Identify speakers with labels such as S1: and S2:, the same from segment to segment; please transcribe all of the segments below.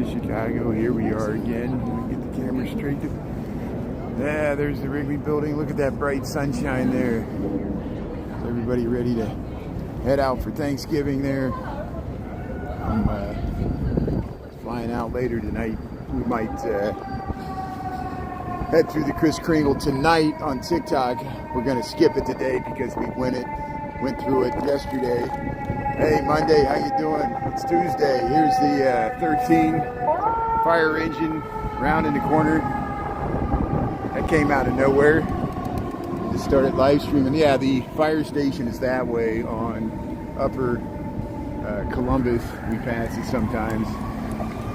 S1: to Chicago. Here we are again. Let me get the camera straight. Yeah, there's the Wrigley building. Look at that bright sunshine there. Is everybody ready to head out for Thanksgiving there? I'm flying out later tonight. We might head through the Kris Kringle tonight on TikTok. We're going to skip it today because we went through it yesterday. Hey, Monday, how you doing? It's Tuesday. Here's the 13 fire engine round in the corner. That came out of nowhere. Just started live streaming. Yeah, the fire station is that way on Upper Columbus. We pass it sometimes.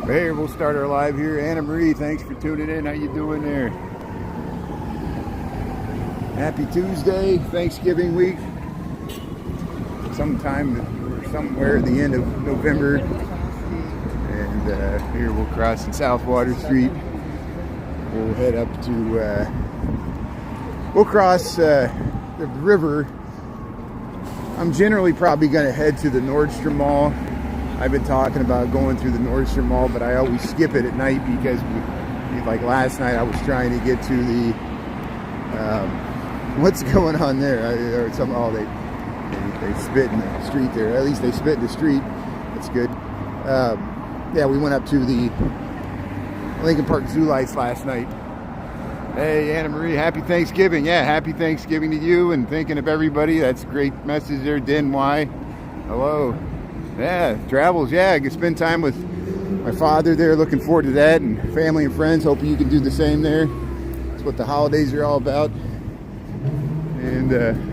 S1: But hey, we'll start our live here. Anna Marie, thanks for tuning in. How you doing there? Happy Tuesday, Thanksgiving week. Somewhere at the end of November. And here we'll cross in South Water Street. We'll head up to, we'll cross the river. I'm generally probably going to head to the Nordstrom Mall. I've been talking about going through the Nordstrom Mall, but I always skip it at night because, like last night, I was trying to get to the, what's going on there? They spit in the street there. At least they spit in the street. That's good. Yeah, we went up to the Lincoln Park Zoo lights last night. Hey, Anna Marie, happy Thanksgiving. Yeah, happy Thanksgiving to you and thinking of everybody. That's a great message there. Den Y. Hello. Yeah, travels. Yeah, I can spend time with my father there. Looking forward to that. And family and friends. Hoping you can do the same there. That's what the holidays are all about. And,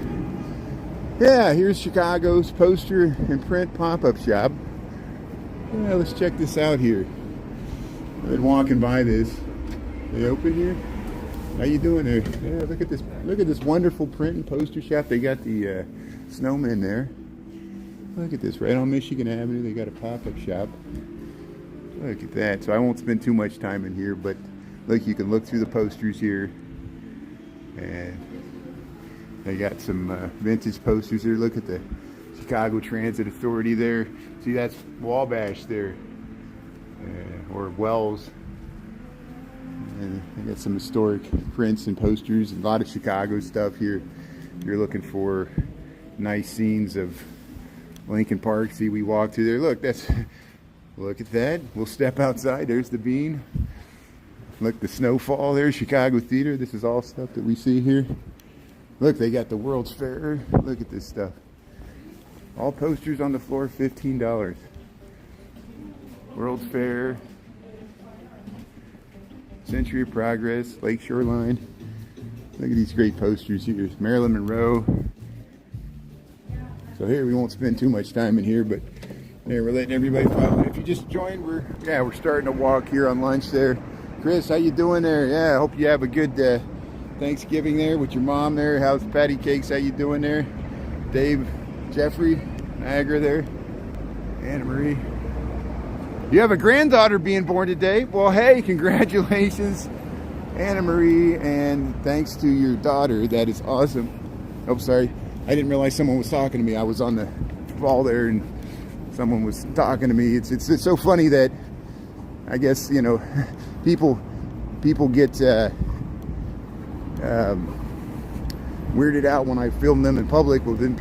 S1: yeah, here's Chicago's poster and print pop-up shop. Yeah, let's check this out here. I've been walking by this. They open here? How you doing there? Yeah, look at this. Look at this wonderful print and poster shop. They got the snowmen there. Look at this, right on Michigan Avenue. They got a pop-up shop. Look at that. So I won't spend too much time in here, but look, you can look through the posters here. And they got some vintage posters there. Look at the Chicago Transit Authority there. See, that's Wabash there. Or Wells. And they got some historic prints and posters. A lot of Chicago stuff here. If you're looking for nice scenes of Lincoln Park. See, we walked through there. Look, look at that. We'll step outside. There's the bean. Look, the snowfall there. Chicago Theater. This is all stuff that we see here. Look, they got the World's Fair. Look at this stuff. All posters on the floor, $15. World's Fair. Century of Progress. Lake Shoreline. Look at these great posters here. Marilyn Monroe. So here, we won't spend too much time in here, but there, we're letting everybody follow. If you just joined, we're starting to walk here on lunch there. Chris, how you doing there? Yeah, I hope you have a good Thanksgiving there with your mom there. How's Patty Cakes? How you doing there? Dave, Jeffrey, Niagara there. Anna Marie. You have a granddaughter being born today. Well, hey, congratulations, Anna Marie, and thanks to your daughter. That is awesome. Oh, sorry. I didn't realize someone was talking to me. I was on the wall there and someone was talking to me. It's so funny that I guess, you know, people get weirded out when I film them in public. Well, then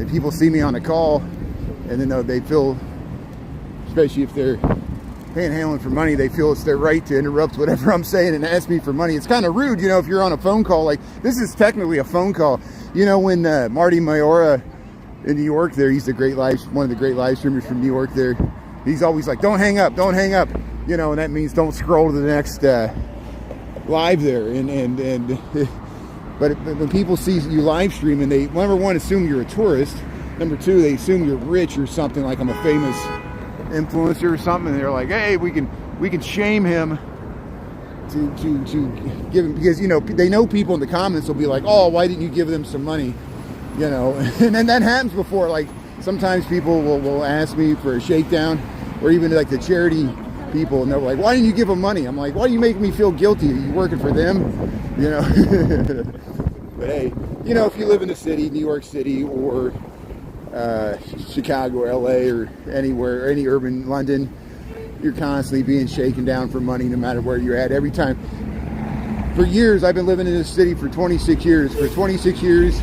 S1: people see me on a call and then they feel, especially if they're panhandling for money, they feel it's their right to interrupt whatever I'm saying and ask me for money. It's kind of rude, you know, if you're on a phone call. Like, this is technically a phone call. You know, when Marty Mayora in New York there, he's one of the great live streamers from New York there. He's always like, don't hang up, you know, and that means don't scroll to the next live there. But when people see you live streaming, they, number one, assume you're a tourist. Number two, they assume you're rich or something, like I'm a famous influencer or something, and they're like, hey, we can shame him to give him, because, you know, they know people in the comments will be like, oh, why didn't you give them some money, you know? And then that happens before. Like, sometimes people will ask me for a shakedown, or even like the charity people, and they're like, why didn't you give them money? I'm like, why do you make me feel guilty? Are you working for them, you know? But hey, you know, if you live in the city, New York City, or Chicago or LA or anywhere, any urban London, you're constantly being shaken down for money no matter where you're at. Every time. For years, I've been living in this city for 26 years. For 26 years,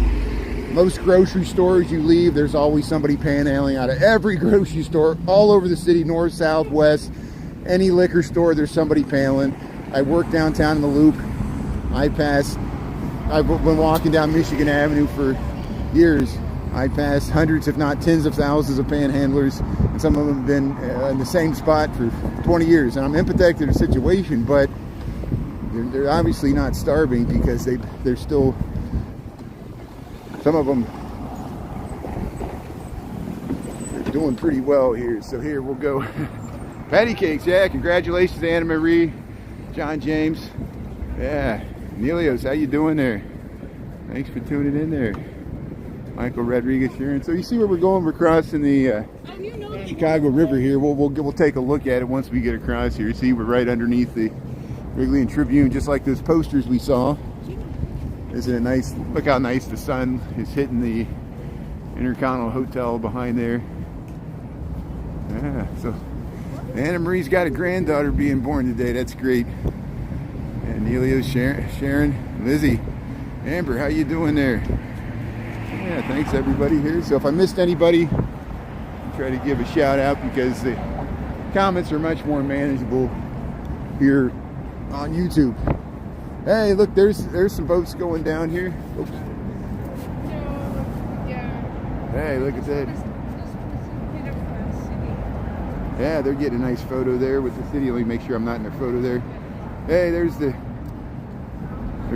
S1: most grocery stores you leave, there's always somebody panhandling out of every grocery store all over the city, north, south, west. Any liquor store, there's somebody panhandling. I work downtown in the Loop. I've been walking down Michigan Avenue for years. I passed hundreds, if not tens of thousands of panhandlers, and some of them have been in the same spot for 20 years. And I'm empathetic to the situation, but they're obviously not starving because they're still, some of them, they're doing pretty well here. So here we'll go. Patty cakes, yeah, congratulations to Anna Marie, John James, yeah, Nelios, how you doing there? Thanks for tuning in there. Michael Rodriguez here. And so you see where we're going? We're crossing the Chicago River here. We'll take a look at it once we get across here. See, we're right underneath the Wrigley and Tribune, just like those posters we saw. Isn't it nice? Look how nice the sun is hitting the Intercontinental Hotel behind there. Yeah, so Anna Marie's got a granddaughter being born today. That's great. And Nelios, Sharon, Lizzie, Amber, how you doing there? Yeah, thanks everybody here. So if I missed anybody, I'll try to give a shout out because the comments are much more manageable here on YouTube. Hey, look, there's some boats going down here. Oops.
S2: Yeah.
S1: Hey, look at that. Yeah, they're getting a nice photo there with the city. Let me make sure I'm not in their photo there. Hey, they're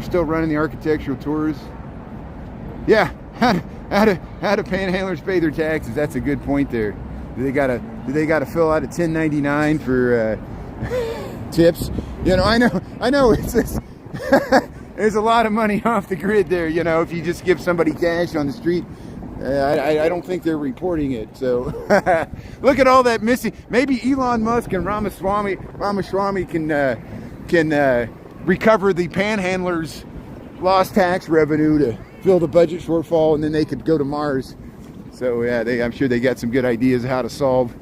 S1: still running the architectural tours. Yeah, how do panhandlers pay their taxes? That's a good point there. Do they gotta fill out a 1099 for tips? You know, I know it's this. There's a lot of money off the grid there. You know, if you just give somebody cash on the street, I don't think they're reporting it. So look at all that missing. Maybe Elon Musk and Ramaswamy can recover the panhandlers' lost tax revenue to fill the budget shortfall, and then they could go to Mars. So yeah, I'm sure they got some good ideas of how to solve.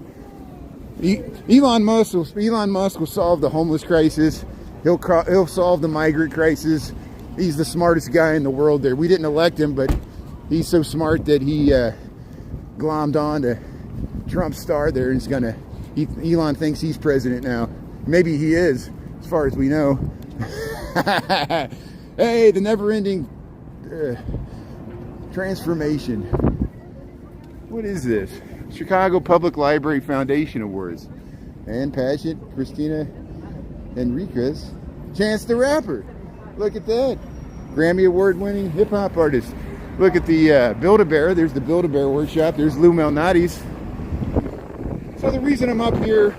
S1: Elon Musk will solve the homeless crisis. He'll solve the migrant crisis. He's the smartest guy in the world there. We didn't elect him, but he's so smart that he glommed on to Trump's star there, and Elon thinks he's president now. Maybe he is, as far as we know. Hey, the never-ending transformation. What is this? Chicago Public Library Foundation Awards. Ann Patchett, Christina Enriquez, Chance the Rapper. Look at that. Grammy Award-winning hip-hop artist. Look at the Build-A-Bear. There's the Build-A-Bear workshop. There's Lou Malnati's. So the reason I'm up here,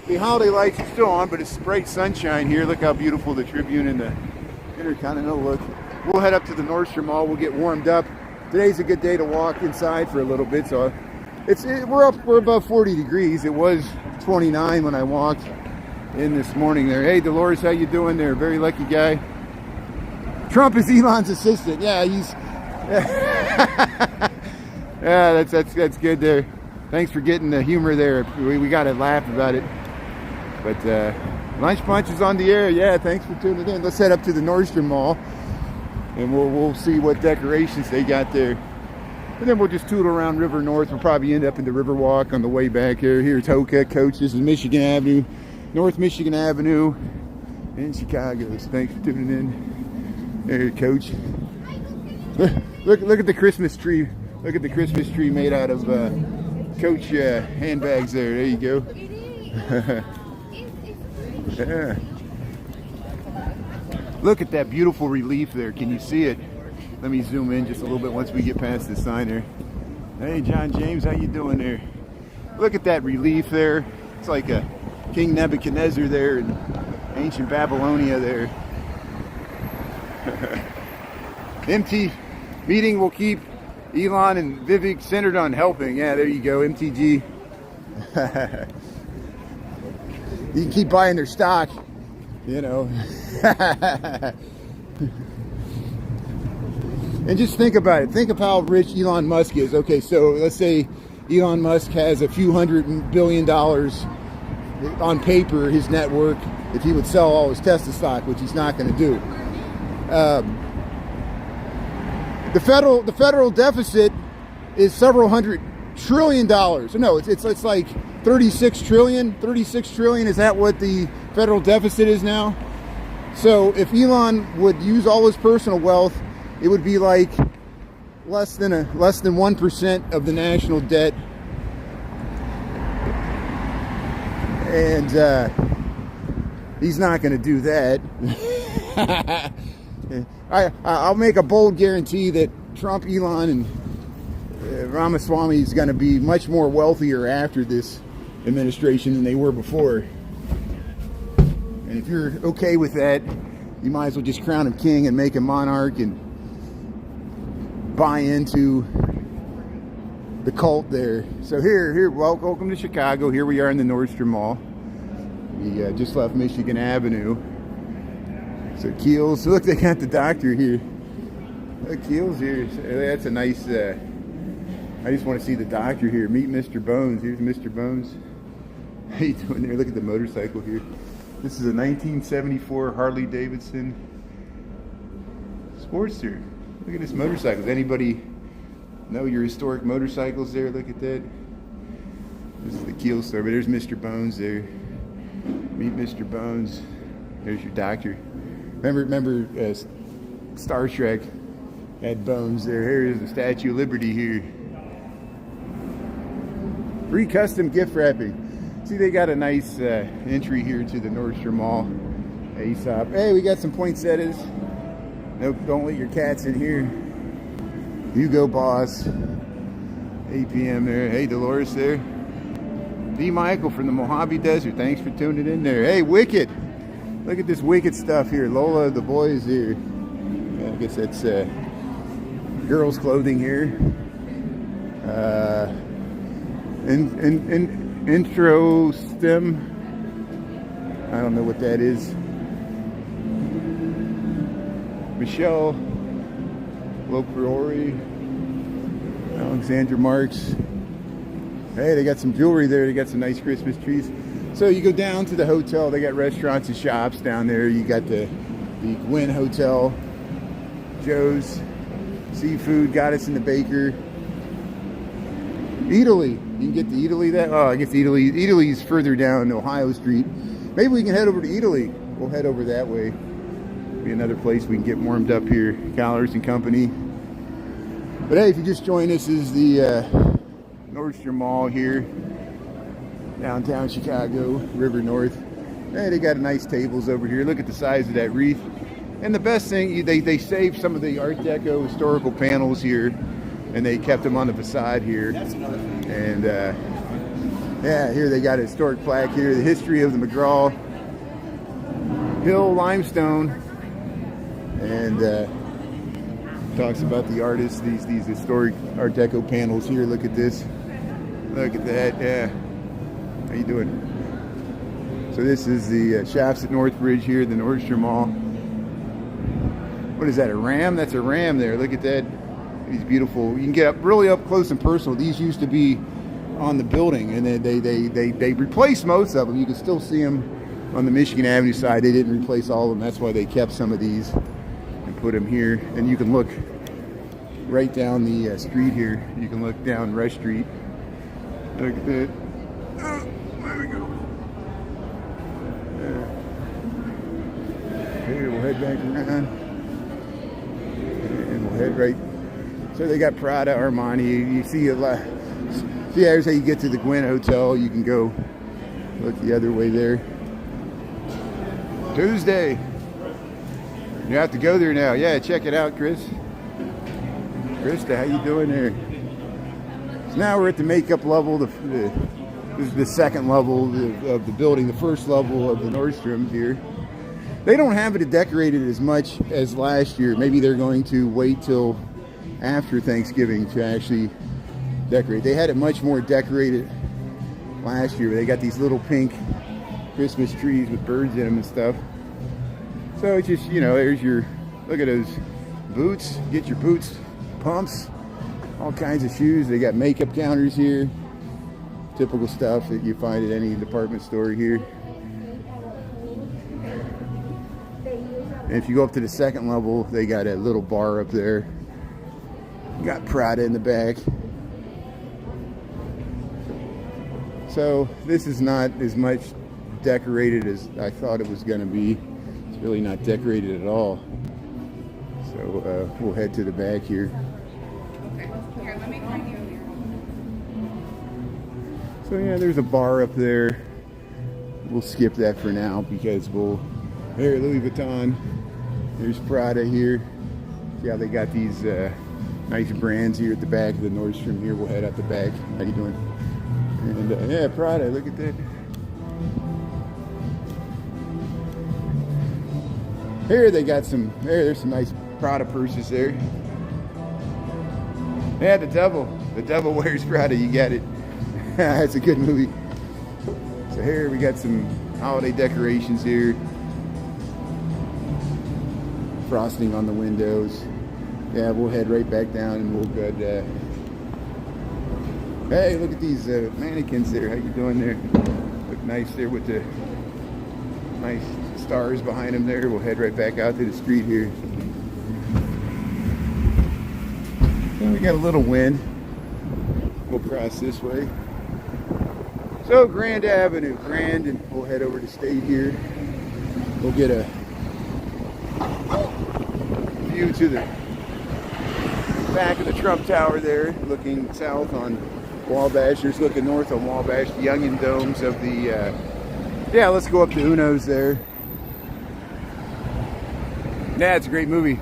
S1: the holiday lights are still on, but it's bright sunshine here. Look how beautiful the Tribune and the Intercontinental look. We'll head up to the Nordstrom Mall. We'll get warmed up. Today's a good day to walk inside for a little bit. So we're above 40 degrees. It was 29 when I walked in this morning there. Hey, Dolores, how you doing there? Very lucky guy. Trump is Elon's assistant. Yeah, he's. Yeah, that's good there. Thanks for getting the humor there. We got to laugh about it. But Lunch Punch is on the air. Yeah, thanks for tuning in. Let's head up to the Nordstrom Mall, and we'll see what decorations they got there. And then we'll just tootle around River North. We'll probably end up in the Riverwalk on the way back here. Here's Hoka, Coach. This is Michigan Avenue, North Michigan Avenue in Chicago. So thanks for tuning in. There, Coach. Look at the Christmas tree. Look at the Christmas tree made out of Coach handbags there. There you go. Yeah. Look at that beautiful relief there. Can you see it? Let me zoom in just a little bit once we get past the sign there. Hey, John James, how you doing there? Look at that relief there. It's like a King Nebuchadnezzar there in ancient Babylonia there. MT meeting will keep Elon and Vivek centered on helping. Yeah, there you go, MTG. You can keep buying their stock, you know. And just think about it. Think of how rich Elon Musk is. Okay, so let's say Elon Musk has a few $100 billion on paper, his net worth if he would sell all his Tesla stock, which he's not going to do. The federal deficit is several $100 trillion. No, it's like 36 trillion. 36 trillion, is that what the federal deficit is now? So if Elon would use all his personal wealth, it would be like less than 1% of the national debt. And he's not going to do that. I'll make a bold guarantee that Trump, Elon, and Ramaswamy is going to be much more wealthier after this administration than they were before. And if you're okay with that, you might as well just crown him king and make him monarch and buy into the cult there. So here, welcome to Chicago. Here we are in the Nordstrom Mall. We just left Michigan Avenue. So Keels, look, they got the doctor here. Look, Keels here. That's a nice. I just want to see the doctor here. Meet Mr. Bones. Here's Mr. Bones. How you doing there? Look at the motorcycle here. This is a 1974 Harley Davidson Sportster. Look at this motorcycle. Does anybody know your historic motorcycles there? Look at that. This is the Keel store, but there's Mr. Bones there. Meet Mr. Bones. There's your doctor. Remember Star Trek had Bones there. Here's the Statue of Liberty here. Free custom gift wrapping. See, they got a nice entry here to the Nordstrom Mall. Aesop. Hey, we got some poinsettias. Nope, don't let your cats in here. Hugo Boss. 8 p.m. there. Hey, Dolores there. D. Michael from the Mojave Desert. Thanks for tuning in there. Hey, Wicked. Look at this Wicked stuff here. Lola, the boys here. Yeah, I guess that's girls' clothing here. Intro stem. I don't know what that is. Michelle Lopriori. Alexandra Marks. Hey, they got some jewelry there. They got some nice Christmas trees. So you go down to the hotel. They got restaurants and shops down there. You got the Gwynn Hotel, Joe's Seafood, Goddess and the Baker. Eataly. You can get to Eataly. I guess Eataly's further down Ohio Street. Maybe we can head over to Eataly. We'll head over that way. Be another place we can get warmed up here. Callers and Company. But hey, if you just joined us, this is the Nordstrom Mall here, downtown Chicago, River North. Hey, they got nice tables over here. Look at the size of that wreath. And the best thing, they saved some of the Art Deco historical panels here, and they kept them on the facade here. That's another thing. And yeah, here they got a historic plaque here, the history of the McGraw Hill limestone, and talks about the artists, these historic Art Deco panels here. Look at this. Look at that. Yeah. How you doing? So this is the shops at Northbridge here, the Nordstrom Mall. What is that, a ram? That's a ram there. Look at that. These beautiful. You can get up really up close and personal. These used to be on the building, and then they replaced most of them. You can still see them on the Michigan Avenue side. They didn't replace all of them. That's why they kept some of these and put them here. And you can look right down the street here. You can look down Rush Street. Look at that. Oh, there we go. Here, we'll head back around. And we'll head right. So they got Prada, Armani. You see a lot. See, there's how you get to the Gwynn Hotel. You can go look the other way there. Tuesday. You have to go there now. Yeah, check it out, Chris. Krista, how you doing there? So now we're at the makeup level. This is the second level of the building. The first level of the Nordstrom here. They don't have it decorated as much as last year. Maybe they're going to wait till after Thanksgiving to actually decorate. They had it much more decorated last year. They got these little pink Christmas trees with birds in them and stuff. So it's just, you know, there's your, look at those boots. Get your boots, pumps, all kinds of shoes. They got makeup counters here, Typical stuff that you find at any department store here. And if you go up to the second level, they got a little bar up there. Got Prada in the back. So this is not as much decorated as I thought it was going to be. It's really not decorated at all. So we'll head to the back here.
S2: Okay, here, let me find you.
S1: So yeah, there's a bar up there. We'll skip that for now because we'll... Here, Louis Vuitton. There's Prada here. See how they got these nice brands here at the back of the Nordstrom here. We'll head out the back. How you doing? And yeah, Prada, look at that. Here they got some, there's some nice Prada purses there. Yeah, the devil wears Prada, you got it. That's a good movie. So here we got some holiday decorations here. Frosting on the windows. Yeah, we'll head right back down and we'll go. Hey, look at these mannequins there. How you doing there? Look nice there with the nice stars behind them there. We'll head right back out to the street here. And we got a little wind. We'll cross this way. So Grand Avenue, Grand, and we'll head over to State here. We'll get a view to the back of the Trump Tower there, looking south on Wabash. There's looking north on Wabash, the onion domes of the, yeah, let's go up to Uno's there. Yeah, it's a great movie.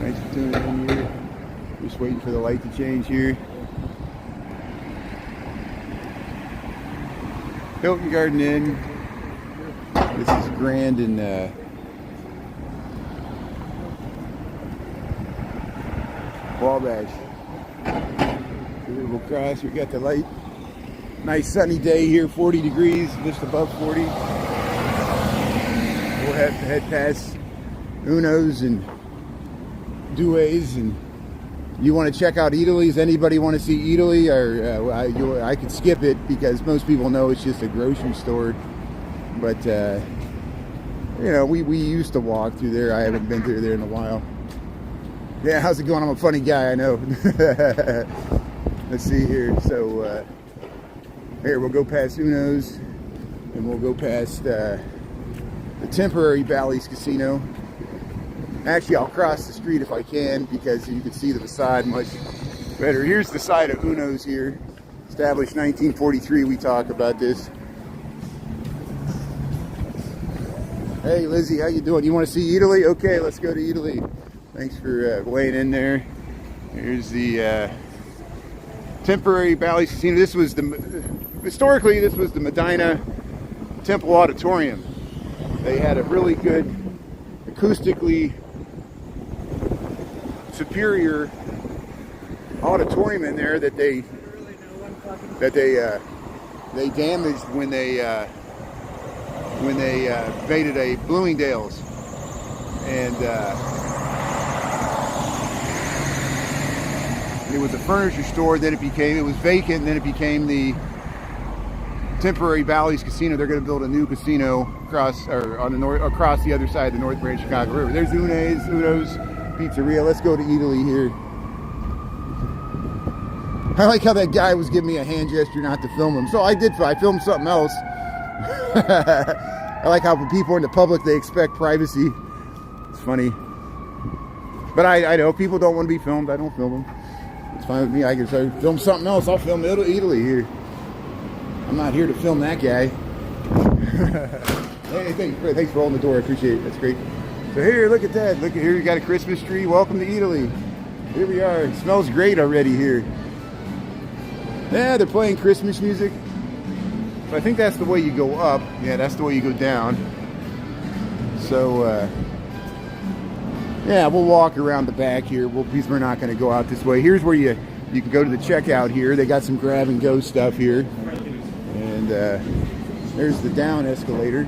S1: Nice to tune in here. Just waiting for the light to change here. Hilton Garden Inn. This is Grand and Wabash. We'll cross. We got the light. Nice sunny day here, 40 degrees, just above 40. We'll have to head past Uno's and Duets. And you want to check out Eataly? Does anybody want to see Eataly? Or I could skip it because most people know it's just a grocery store. But you know, we used to walk through there. I haven't been through there in a while. Yeah, how's it going? I'm a funny guy, I know. Let's see here. So here we'll go past Uno's and we'll go past the temporary Bally's Casino. Actually, I'll cross the street if I can because you can see the facade much better. Here's the side of Uno's here. Established 1943. We talk about this. Hey Lizzie, how you doing? You want to see Eataly? Okay, let's go to Eataly. Thanks for weighing in there. Here's the temporary Bally's Casino. This was historically this was the Medina Temple Auditorium. They had a really good, acoustically superior auditorium in there that they damaged when they invaded a Bloomingdale's, and it was a furniture store. Then it was vacant. And then it became the temporary Bally's Casino. They're going to build a new casino across the other side of the North Branch Chicago River. There's Uno's Pizzeria. Let's go to Eataly here. I like how that guy was giving me a hand gesture not to film him. So I filmed something else. I like how when people are in the public, they expect privacy. It's funny. But I know people don't want to be filmed. I don't film them. It's fine with me. I can film something else. I'll film Eataly here. I'm not here to film that guy. Hey, thanks for holding the door. I appreciate it. That's great. So here, look at that. Look at here. You got a Christmas tree. Welcome to Eataly. Here we are. It smells great already here. Yeah, they're playing Christmas music. So I think that's the way you go up. Yeah, that's the way you go down. So, yeah, we'll walk around the back here. Because we're not going to go out this way. Here's where you can go to the checkout here. They got some grab and go stuff here. And there's the down escalator.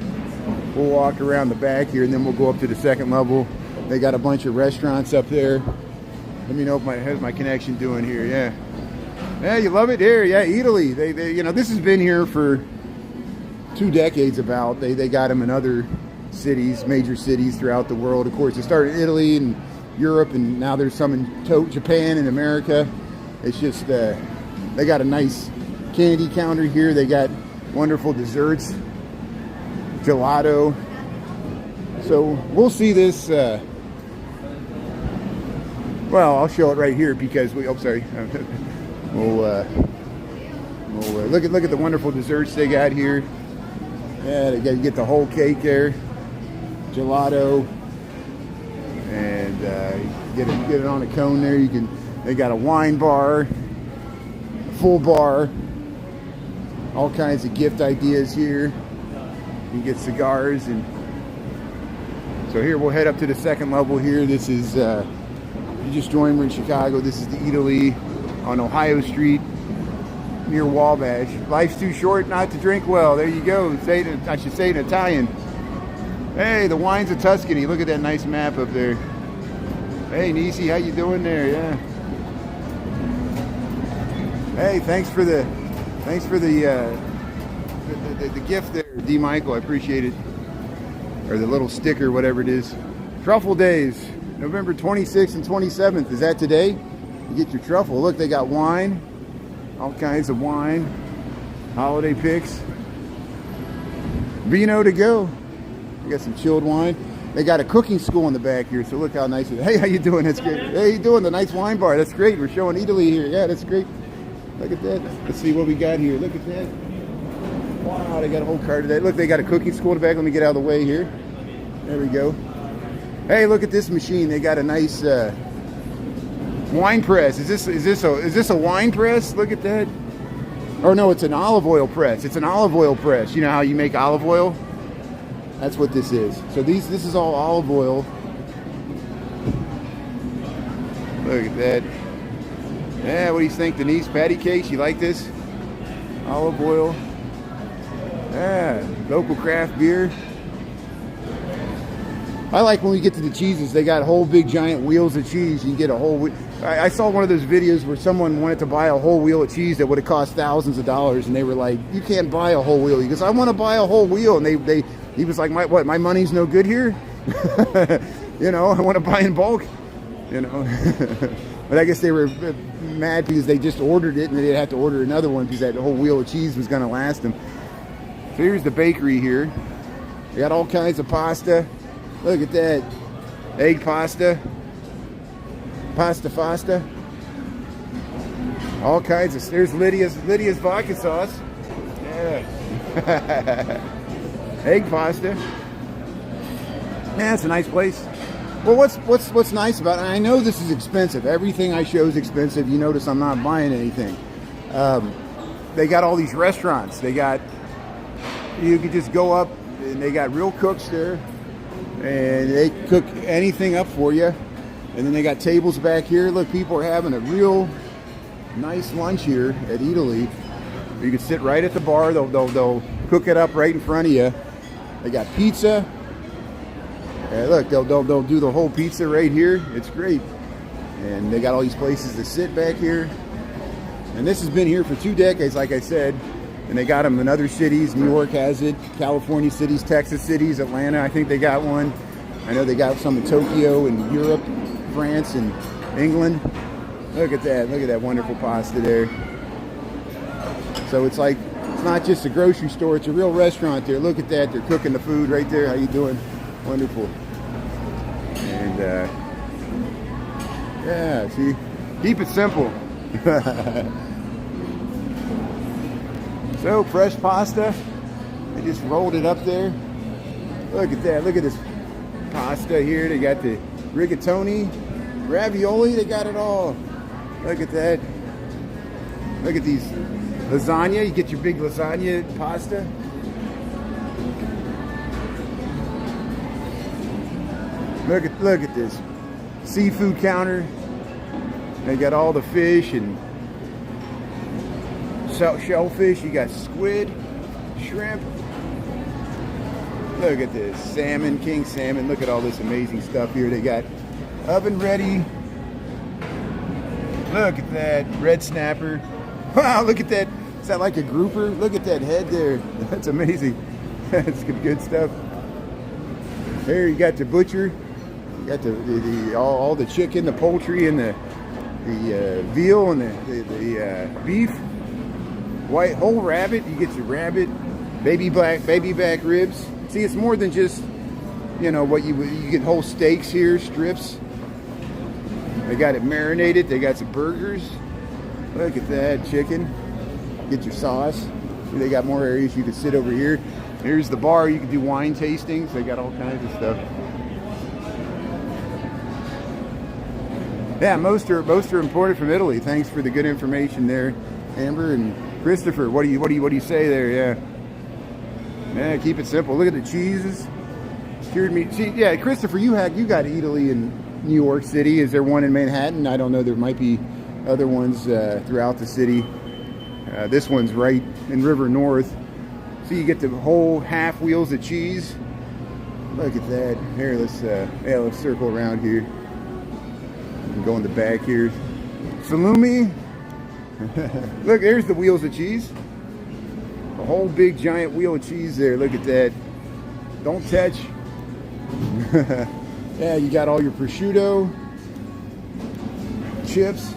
S1: We'll walk around the back here and then we'll go up to the second level. They got a bunch of restaurants up there. Let me know how's my connection doing here. Yeah. Yeah, you love it here. Yeah, Eataly. They you know, this has been here for 2 decades about. They got them in other cities, major cities throughout the world. Of course, it started in Italy and Europe, and now there's some in Japan and America. It's just, they got a nice candy counter here. They got wonderful desserts, gelato. So we'll see this. Well, I'll show it right here because we. Oh, sorry. We'll look at the wonderful desserts they got here. Yeah, you get the whole cake there, gelato, and get it on a cone there. They got a wine bar, a full bar, all kinds of gift ideas here. You can get cigars, and so here we'll head up to the second level here. This is you just joined. We're in Chicago. This is the Eataly on Ohio Street near Wabash. Life's too short not to drink well. There you go. I should say in Italian. Hey, the wines of Tuscany. Look at that nice map up there. Hey, Nisi, how you doing there? Yeah. Hey, thanks for the gift there, D. Michael. I appreciate it. Or the little sticker, whatever it is. Truffle Days, November 26th and 27th. Is that today? You get your truffle. Look, they got wine. All kinds of wine. Holiday picks. Vino to go. We got some chilled wine. They got a cooking school in the back here, so look how nice it is. Hey, how you doing? That's great. Hey, how you doing? The nice wine bar. That's great. We're showing Eataly here. Yeah, that's great. Look at that. Let's see what we got here. Look at that. Wow, they got a whole cart of that. Look, they got a cooking school in the back. Let me get out of the way here. There we go. Hey, look at this machine. They got a nice wine press. Is this a wine press? Look at that. Or no, it's an olive oil press. It's an olive oil press. You know how you make olive oil? That's what this is. So this is all olive oil. Look at that. Yeah, what do you think, Denise? Patty cakes, you like this? Olive oil. Yeah, local craft beer. I like when we get to the cheeses, they got whole big giant wheels of cheese. You can get a whole. I saw one of those videos where someone wanted to buy a whole wheel of cheese that would have cost thousands of dollars, and they were like, "You can't buy a whole wheel." He goes, "I want to buy a whole wheel," and he was like, my money's no good here? You know, I want to buy in bulk, you know. But I guess they were mad because they just ordered it and they'd have to order another one because that whole wheel of cheese was going to last them. So here's the bakery here. They got all kinds of pasta. Look at that. Egg pasta. Pasta fasta. All kinds of, there's Lydia's vodka sauce. Yeah. Egg pasta. Yeah, it's a nice place. Well, what's nice about it? I know this is expensive. Everything I show is expensive. You notice I'm not buying anything. They got all these restaurants. You could just go up and they got real cooks there, and they cook anything up for you. And then they got tables back here. Look, people are having a real nice lunch here at Eataly. You can sit right at the bar. They'll cook it up right in front of you. They got pizza. And look, they'll do the whole pizza right here. It's great. And they got all these places to sit back here. And this has been here for 2 decades, like I said. And they got them in other cities. New York has it. California cities, Texas cities, Atlanta. I think they got one. I know they got some in Tokyo and Europe, France and England. Look at that. Look at that wonderful pasta there. So it's like, it's not just a grocery store. It's a real restaurant there. Look at that. They're cooking the food right there. How you doing? Wonderful. And yeah, see, keep it simple. So fresh pasta, they just rolled it up there. Look at that. Look at this pasta here. They got the rigatoni, ravioli. They got it all. Look at that. Look at these lasagna. You get your big lasagna pasta. Look at this seafood counter. They got all the fish and shellfish. You got squid, shrimp. Look at this salmon, king salmon. Look at all this amazing stuff here. They got oven ready. Look at that red snapper. Wow, look at that. Is that like a grouper? Look at that head there. That's amazing. That's good stuff. There you got the butcher. You got all the chicken, the poultry, and the veal and the beef. White whole rabbit. You get your rabbit, baby back ribs. See, it's more than just, you know, what you get whole steaks here, strips. They got it marinated. They got some burgers. Look at that chicken. Get your sauce. They got more areas you can sit over here. Here's the bar. You can do wine tastings. They got all kinds of stuff. Yeah, most are imported from Italy. Thanks for the good information there, Amber and Christopher. What do you say there? Yeah, keep it simple. Look at the cheeses, cured meat. See, yeah, Christopher, you got Eataly in New York City. Is there one in Manhattan? I don't know. There might be other ones throughout the city. This one's right in River North. So you get the whole half wheels of cheese. Look at that. Here, let's circle around here. And go in the back here. Salumi. Look, there's the wheels of cheese. A whole big giant wheel of cheese there. Look at that. Don't touch. Yeah, you got all your prosciutto, chips,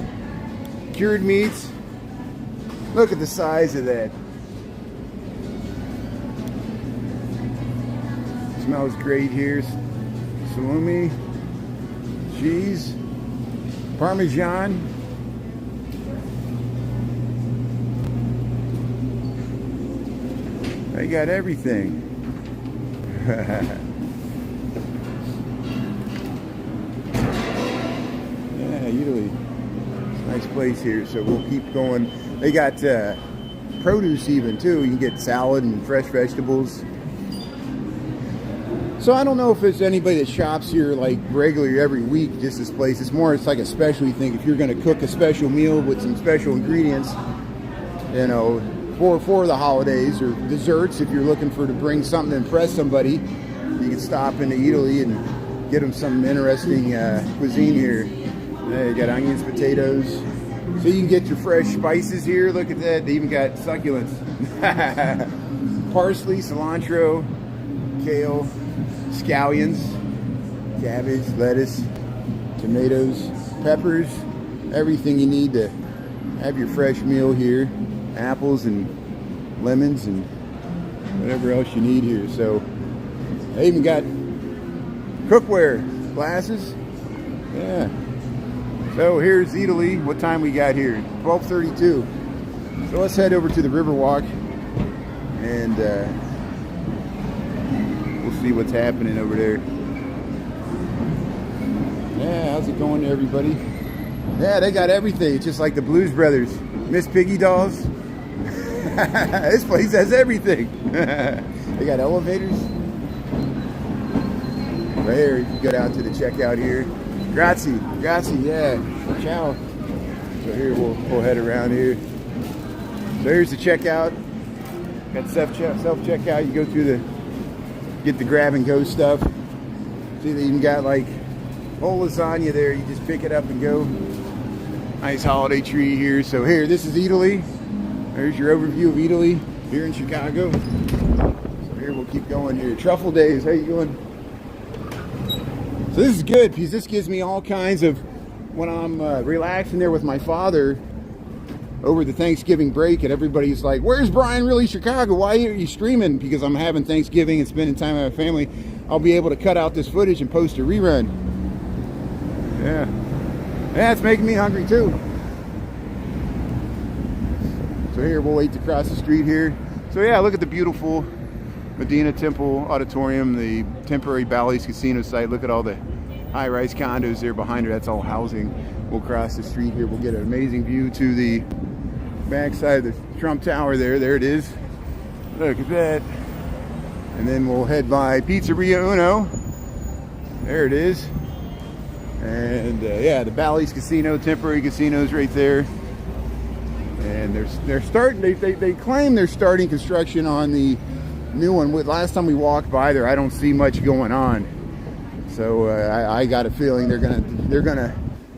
S1: cured meats. Look at the size of that. Smells great here. Salumi, cheese, Parmesan. They got everything. Yeah, Eataly. Nice place here, so we'll keep going. They got produce even too. You can get salad and fresh vegetables. So I don't know if there's anybody that shops here like regularly every week, just this place. It's like a specialty thing. If you're going to cook a special meal with some special ingredients, you know, for the holidays, or desserts, if you're looking to bring something to impress somebody, you can stop into Eataly and get them some interesting cuisine here. You got onions, potatoes. So you can get your fresh spices here. Look at that. They even got succulents. Parsley, cilantro, kale, scallions, cabbage, lettuce, tomatoes, peppers, everything you need to have your fresh meal here. Apples and lemons and whatever else you need here. So they even got cookware, glasses. Yeah. So here's Eataly. What time we got here? 12:32. So let's head over to the Riverwalk and we'll see what's happening over there. Yeah, how's it going, everybody? Yeah, they got everything. It's just like the Blues Brothers. Miss Piggy dolls. This place has everything. They got elevators. Right here, you can get out to the checkout here. Grazie, yeah. Ciao. So here, we'll head around here. So here's the checkout. Got self-checkout. You go through get the grab and go stuff. See, they even got like whole lasagna there. You just pick it up and go. Nice holiday tree here. So here, this is Eataly. There's your overview of Eataly here in Chicago. So here, we'll keep going here. Truffle days, how you doing? So this is good because this gives me all kinds of, when I'm relaxing there with my father over the Thanksgiving break, and everybody's like, where's Brian Really Chicago? Why are you streaming? Because I'm having Thanksgiving and spending time with my family. I'll be able to cut out this footage and post a rerun. Yeah. Yeah, it's making me hungry too. So here, we'll wait to cross the street here. So yeah, look at the beautiful Medina Temple Auditorium, the temporary Bally's casino site. Look at all the high-rise condos there behind her. That's all housing. We'll cross the street here. We'll get an amazing view to the backside of the Trump Tower there. There it is. Look at that. And then we'll head by Pizzeria Uno. There it is. And yeah, the Bally's Casino, temporary casinos right there. And they're starting. They claim they're starting construction on the new one. Last time we walked by there, I don't see much going on. So I got a feeling they're gonna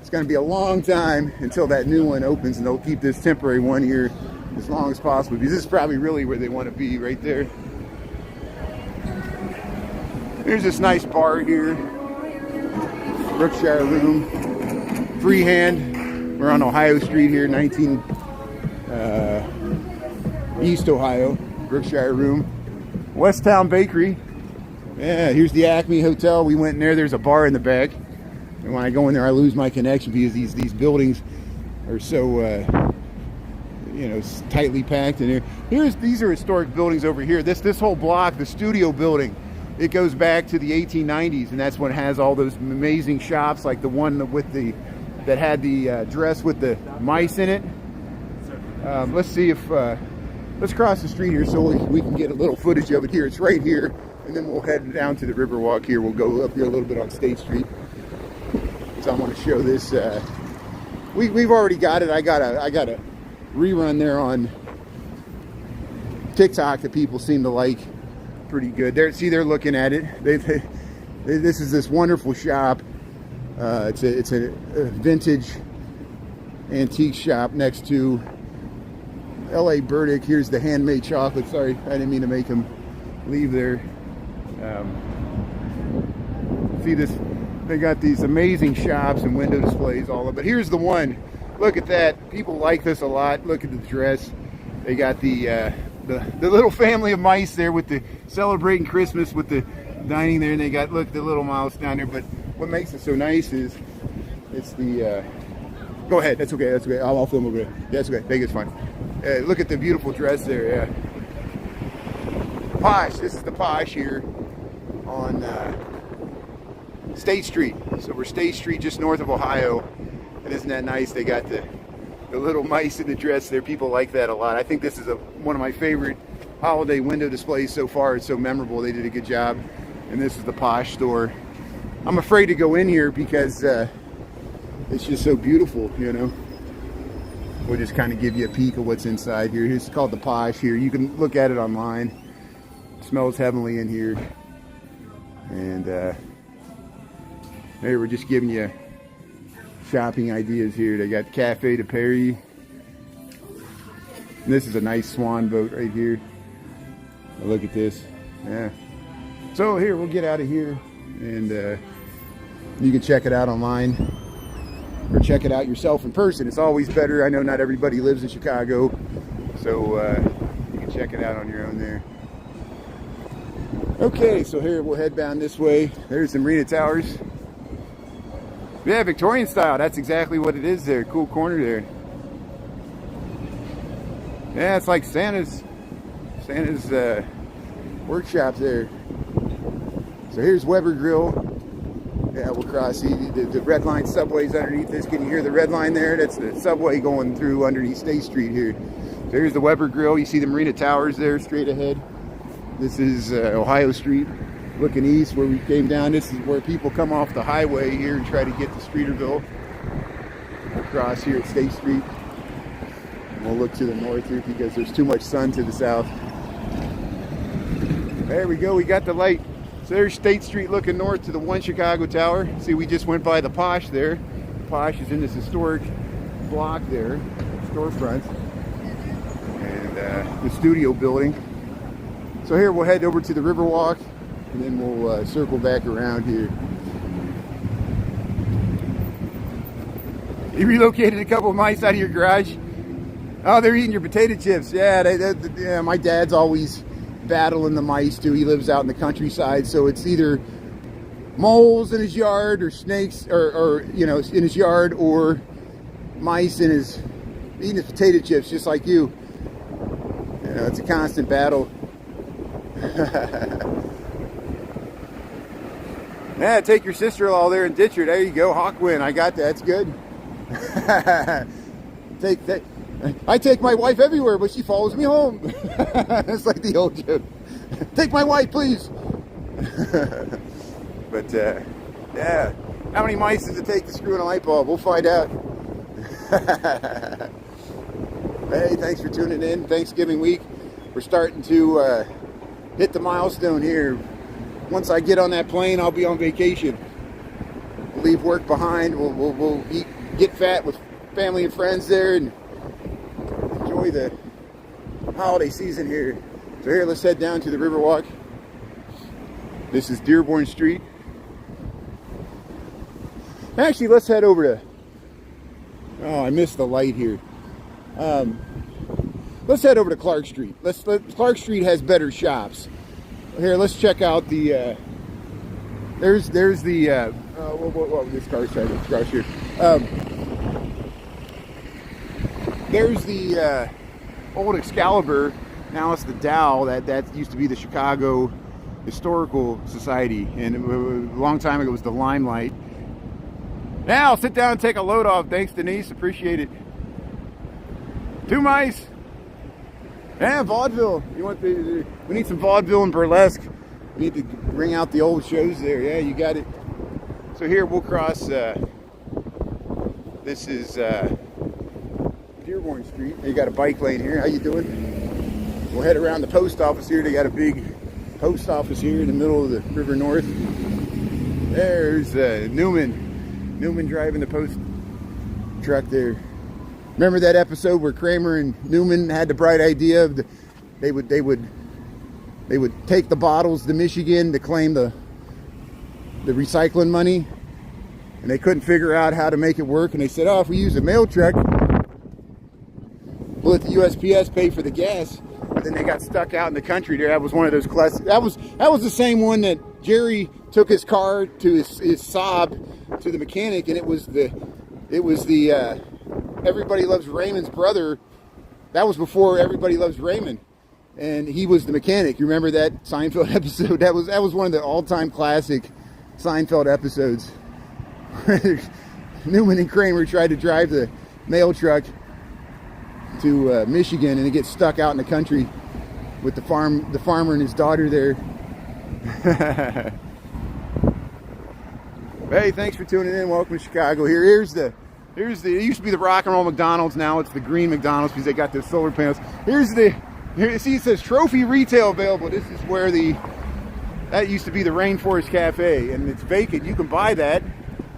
S1: It's going to be a long time until that new one opens, and they'll keep this temporary one here as long as possible, because this is probably really where they want to be, right there. There's this nice bar here, Brookshire Room, freehand. We're on Ohio Street here, 19 East Ohio, Brookshire Room. Westtown Bakery. Yeah, here's the Acme Hotel. We went in there. There's a bar in the back. And when I go in there, I lose my connection because these buildings are so, you know, tightly packed in here. These are historic buildings over here. This whole block, the studio building, it goes back to the 1890s, and that's what has all those amazing shops, like the one with that had the dress with the mice in it. Let's see if let's cross the street here so we can get a little footage of it here. It's right here, and then we'll head down to the Riverwalk here. We'll go up here a little bit on State Street. So I want to show this. We've already got it. I got a rerun there on TikTok that people seem to like pretty good. They're looking at it. This is this wonderful shop. It's a vintage antique shop next to L.A. Burdick. Here's the handmade chocolate. Sorry, I didn't mean to make him leave there. See this? They got these amazing shops and window displays all of it. But here's the one. Look at that. People like this a lot. Look at the dress. They got the little family of mice there with the celebrating Christmas with the dining there, and they got, look, the little mouse down there. But what makes it so nice is it's the go ahead, that's okay, I'll film over there. Yeah, that's okay, I think it's fine. Look at the beautiful dress there. Yeah, Posh. This is the Posh here on State Street. So we're State Street, just north of Ohio, and isn't that nice? They got the little mice in the dress there. People like that a lot. I think this is one of my favorite holiday window displays so far. It's so memorable. They did a good job. And this is the Posh store. I'm afraid to go in here because it's just so beautiful, you know. We'll just kind of give you a peek of what's inside here. It's called the Posh here. You can look at it online. It smells heavenly in here. And hey, we're just giving you shopping ideas here. They got Cafe de Paris. And this is a nice swan boat right here. Look at this. Yeah. So here, we'll get out of here, and you can check it out online or check it out yourself in person. It's always better. I know not everybody lives in Chicago, so you can check it out on your own there. Okay, so here we'll head down this way. There's the Marina Towers. Yeah, Victorian style. That's exactly what it is there. Cool corner there. Yeah, it's like Santa's workshop there. So here's Weber Grill. Yeah, we'll cross the red line subway's underneath this. Can you hear the red line there? That's the subway going through underneath State Street here. So here's the Weber Grill. You see the Marina Towers there straight ahead. This is Ohio Street. Looking east where we came down. This is where people come off the highway here and try to get to Streeterville. We'll cross here at State Street. And we'll look to the north here because there's too much sun to the south. There we go, we got the light. So there's State Street looking north to the One Chicago Tower. See, we just went by the Posh there. The Posh is in this historic block there, storefront. And the studio building. So here we'll head over to the Riverwalk, and then we'll circle back around here. You relocated a couple of mice out of your garage? Oh, they're eating your potato chips. Yeah, yeah, my dad's always battling the mice too. He lives out in the countryside, so it's either moles in his yard or snakes, or you know, in his yard, or mice in his eating his potato chips, just like you. You know, it's a constant battle. Yeah, take your sister-in-law there and ditch her. There you go, Hawkwind. I got that. That's good. I take my wife everywhere, but she follows me home. It's like the old joke. Take my wife, please. But yeah, how many mice does it take to screw in a light bulb? We'll find out. Hey, thanks for tuning in. Thanksgiving week. We're starting to hit the milestone here. Once I get on that plane, I'll be on vacation. We'll leave work behind. We'll eat get fat with family and friends there and enjoy the holiday season here. So here, let's head down to the Riverwalk. This is Dearborn Street. Actually, let's head over to, oh, I missed the light here. Let's head over to Clark Street. Clark Street has better shops. Here, let's check out the, there's the, this car's trying to crush here. There's the old Excalibur. Now it's the Dow. That used to be the Chicago Historical Society, and a long time ago it was the Limelight. Now sit down and take a load off. Thanks, Denise. Appreciate it. 2 mice. Yeah, vaudeville. You want we need some vaudeville and burlesque. We need to bring out the old shows there. Yeah, you got it. So here we'll cross. This is Dearborn Street. You got a bike lane here. How you doing? We'll head around the post office here. They got a big post office here in the middle of the River North. There's Newman driving the post truck there. Remember that episode where Kramer and Newman had the bright idea of they would take the bottles to Michigan to claim the recycling money, and they couldn't figure out how to make it work, and they said, oh, if we use a mail truck, we'll let the USPS pay for the gas. But then they got stuck out in the country there. That was one of those classic. That was the same one that Jerry took his car to his Saab to the mechanic, and it was the Everybody Loves Raymond's brother. That was before Everybody Loves Raymond, and he was the mechanic. You remember that Seinfeld episode? That was one of the all-time classic Seinfeld episodes. Newman and Kramer tried to drive the mail truck to Michigan, and it gets stuck out in the country with the farmer and his daughter there. Hey, thanks for tuning in. Welcome to Chicago. Here's the it used to be the rock and roll McDonald's. Now it's the green McDonald's because they got those solar panels. See, it says trophy retail available. This is where that used to be the Rainforest Cafe, and it's vacant. You can buy that.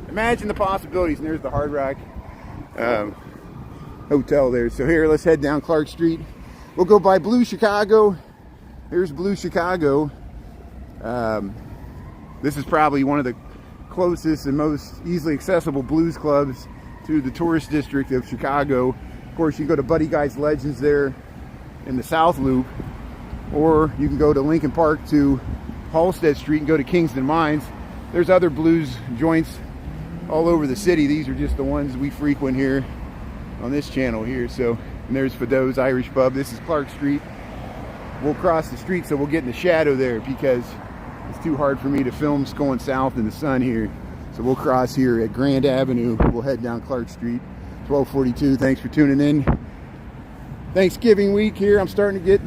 S1: Imagine the possibilities. And there's the Hard Rock Hotel there. So here, let's head down Clark Street. We'll go by Blue Chicago. Here's Blue Chicago. This is probably one of the closest and most easily accessible blues clubs to the tourist district of Chicago. Of course, you can go to Buddy Guy's Legends there in the South Loop, or you can go to Lincoln Park to Halstead Street and go to Kingston Mines. There's other blues joints all over the city. These are just the ones we frequent here on this channel here. So, and there's Fido's Irish Pub. This is Clark Street. We'll cross the street, so we'll get in the shadow there because it's too hard for me to film going south in the sun here. So we'll cross here at Grand Avenue. We'll head down Clark Street, 1242. Thanks for tuning in. Thanksgiving week here. I'm starting to get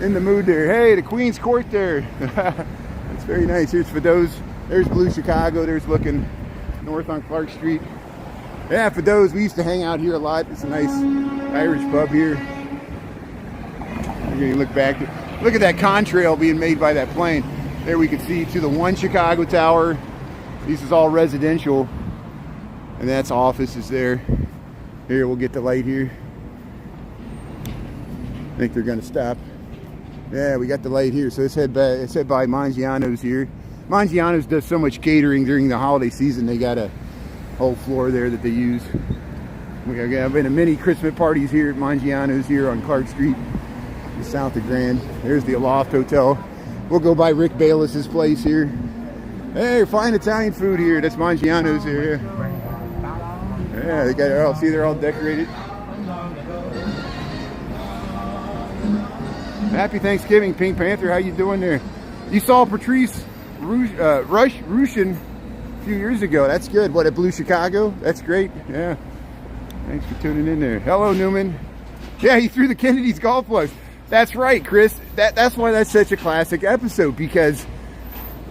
S1: in the mood there. Hey, the Queen's Court there. That's very nice. Here's Fido's. There's Blue Chicago. There's looking north on Clark Street. Yeah, Fido's. We used to hang out here a lot. It's a nice Irish pub here. You look back. Look at that contrail being made by that plane. There we can see to the One Chicago Tower. This is all residential. And that's offices there. Here, we'll get the light here. I think they're going to stop. Yeah, we got the light here. So let's head by Mangiano's here. Mangiano's does so much catering during the holiday season. They got a whole floor there that they use. We got been a mini Christmas parties here at Mangiano's here on Clark Street, south of Grand. There's the Aloft Hotel. We'll go by Rick Bayless's place here. Hey, fine Italian food here. That's Mangiano's here. Yeah, they got it all. See, they're all decorated. Happy Thanksgiving, Pink Panther. How you doing there? You saw Patrice Rushin a few years ago. That's good. What, at Blue Chicago? That's great. Yeah. Thanks for tuning in there. Hello, Newman. Yeah, he threw the Kennedy's golf ball. That's right, Chris. That's why that's such a classic episode, because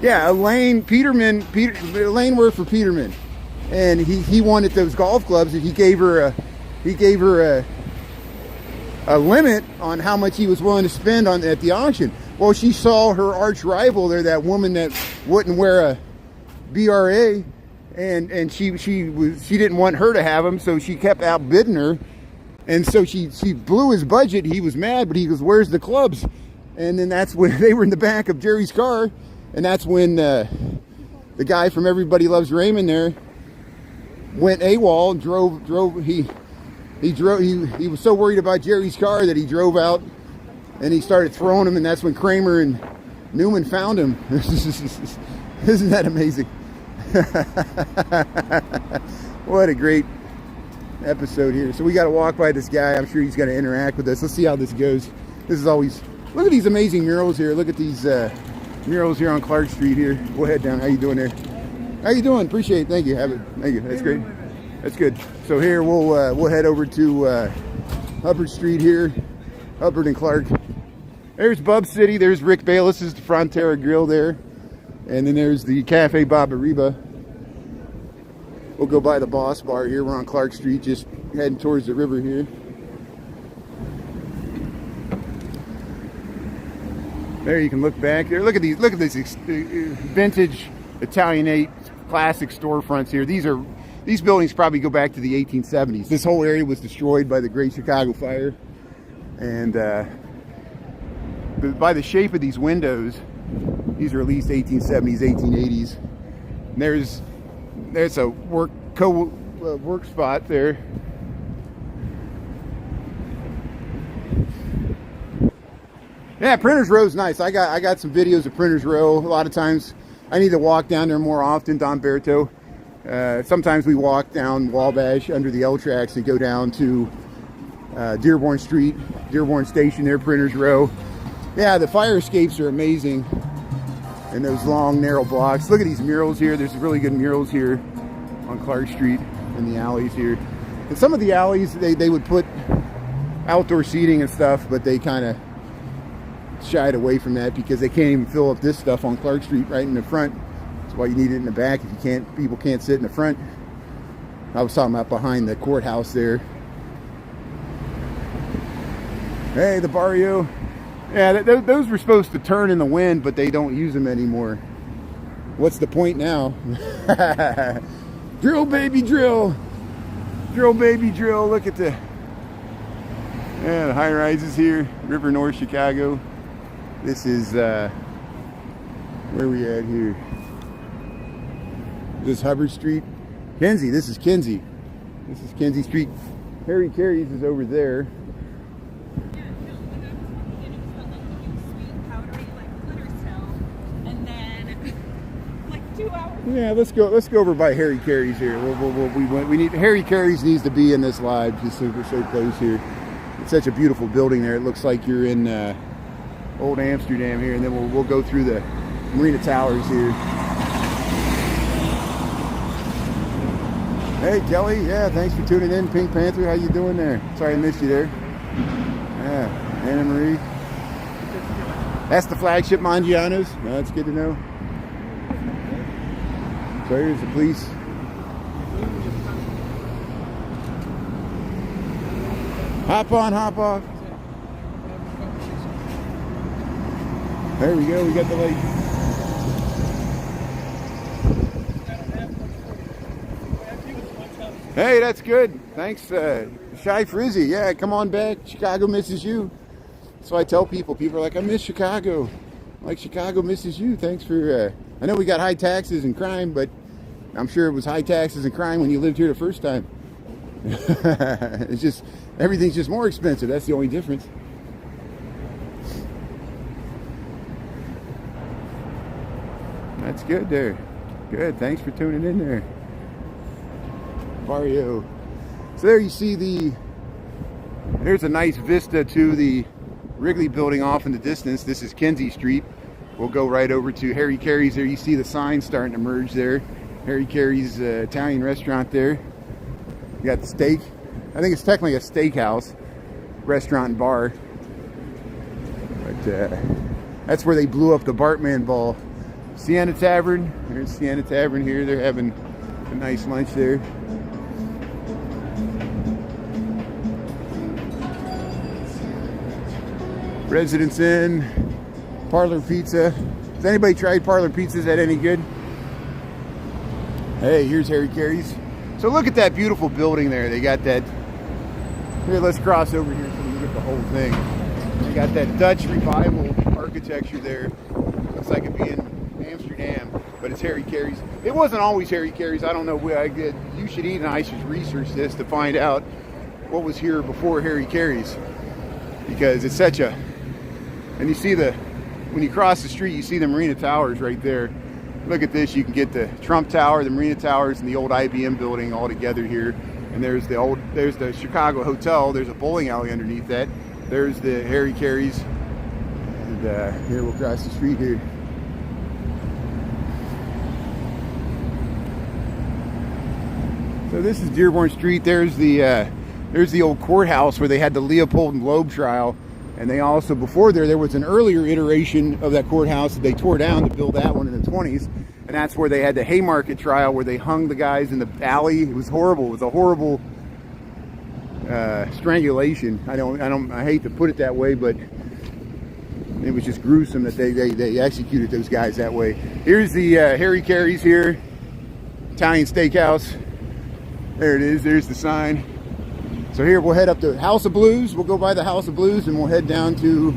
S1: yeah, Elaine worked for Peterman, and he wanted those golf clubs, and he gave her a limit on how much he was willing to spend at the auction. Well, she saw her arch rival there, that woman that wouldn't wear a BRA, and she didn't want her to have them, so she kept outbidding her, and so she blew his budget. He was mad, but he goes, "Where's the clubs?" And then that's when they were in the back of Jerry's car, and that's when the guy from Everybody Loves Raymond there went AWOL and drove. He was so worried about Jerry's car that he drove out and he started throwing them, and that's when Kramer and Newman found him. Isn't that amazing? What a great episode here. So we got to walk by this guy. I'm sure he's going to interact with us. Let's see how this goes. This is always, look at these amazing murals here. Look at these murals here on Clark Street here. We'll head down. How you doing there? How you doing? Appreciate it. Thank you. Thank you. That's great. That's good. So here we'll head over to Hubbard Street here, Hubbard and Clark. There's Bub City. There's Rick Bayless's Frontera Grill there, and then there's the Cafe Babariba. We'll go by the Boss Bar here. We're on Clark Street, just heading towards the river here. There you can look back there. Look at these. Look at this vintage Italianate classic storefronts here. These buildings probably go back to the 1870s. This whole area was destroyed by the Great Chicago Fire, and by the shape of these windows, these are at least 1870s, 1880s. And there's a work spot there. Yeah, Printers Row's nice. I got some videos of Printers Row. A lot of times I need to walk down there more often, Don Berto. Sometimes we walk down Wabash under the L tracks and go down to Dearborn Street, Dearborn Station there, Printers Row. Yeah, the fire escapes are amazing. And those long, narrow blocks. Look at these murals here. There's really good murals here on Clark Street in the alleys here. And some of the alleys, they would put outdoor seating and stuff, but they kind of shied away from that because they can't even fill up this stuff on Clark Street right in the front. That's why you need it in the back. If you can't, people can't sit in the front. I was talking about behind the courthouse there. Hey, the barrio. Yeah, those were supposed to turn in the wind, but they don't use them anymore. What's the point now? Drill, baby, drill. Drill, baby, drill. Look at the high rises here. River North Chicago. This is, where are we at here? This is Hubbard Street. Kinsey, this is Kinsey. This is Kinsey Street. Harry Carey's is over there. Yeah, let's go over by Harry Carey's here. We need Harry Carey's needs to be in this live just so we're so close here. It's such a beautiful building there. It looks like you're in old Amsterdam here, and then we'll go through the Marina Towers here. Hey Kelly, yeah, thanks for tuning in. Pink Panther, how you doing there? Sorry I missed you there. Yeah, Anna Marie. That's the flagship Mangiano's. No, that's good to know. So here's the police. Hop on, hop off. There we go, we got the light. Hey, that's good. Thanks, Shy Frizzy. Yeah, come on back. Chicago misses you. So I tell people are like, I miss Chicago. I'm like, Chicago misses you. Thanks for, I know we got high taxes and crime, but I'm sure it was high taxes and crime when you lived here the first time. It's just, everything's just more expensive. That's the only difference. That's good there. Good. Thanks for tuning in there. Barrio. So there you see there's a nice vista to the Wrigley building off in the distance. This is Kinsey Street. We'll go right over to Harry Carey's there. You see the sign starting to merge there. Harry Carey's Italian restaurant there. You got the steak. I think it's technically a steakhouse, restaurant and bar. But that's where they blew up the Bartman ball. Sienna Tavern. There's Sienna Tavern here. They're having a nice lunch there. Residence Inn, Parlor Pizza. Has anybody tried Parlor Pizza? Is that any good? Hey, here's Harry Carey's. So look at that beautiful building there. They got that. Here, let's cross over here so we can get the whole thing. They got that Dutch revival architecture there. Looks like it'd be in Amsterdam, but it's Harry Carey's. It wasn't always Harry Carey's. I don't know where I did. You should eat, and I should research this to find out what was here before Harry Carey's, because it's such a. And you see when you cross the street, you see the Marina Towers right there. Look at this. You can get the Trump Tower, the Marina Towers, and the old IBM building all together here. And there's the Chicago Hotel. There's a bowling alley underneath that. There's the Harry Carey's. And here we'll cross the street here. So this is Dearborn Street. There's the old courthouse where they had the Leopold and Loeb trial. And they also, before there was an earlier iteration of that courthouse that they tore down to build that one in the 20s. And that's where they had the Haymarket trial where they hung the guys in the Bally. It was horrible. It was a horrible strangulation. I hate to put it that way, but it was just gruesome that they executed those guys that way. Here's the Harry Carey's here. Italian Steakhouse. There it is. There's the sign. So here we'll head up to House of Blues. We'll go by the House of Blues and we'll head down to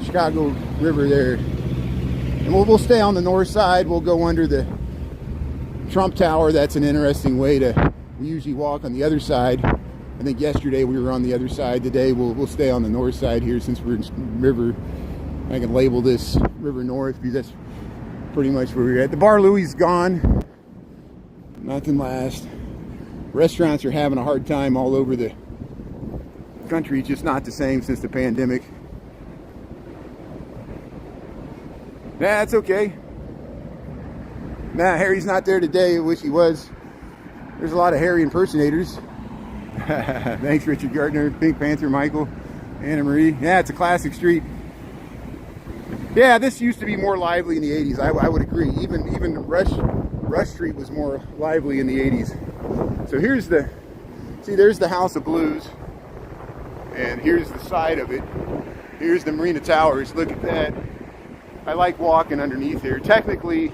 S1: Chicago River there. And we'll stay on the north side. We'll go under the Trump Tower. That's an interesting way to, we usually walk on the other side. I think yesterday we were on the other side. Today we'll stay on the north side here since we're in River. I can label this River North because that's pretty much where we're at. The Bar Louie is gone. Nothing lasts. Restaurants are having a hard time all over the country. It's just not the same since the pandemic. That's okay. Nah, Harry's not there today. I wish he was. There's a lot of Harry impersonators. Thanks, Richard Gardner, Pink Panther, Michael, Anna Marie. Yeah, it's a classic street. Yeah, this used to be more lively in the 80s. I would agree. Even Rush Street was more lively in the 80s. So here's there's the House of Blues. And here's the side of it. Here's the Marina Towers. Look at that. I like walking underneath here. Technically,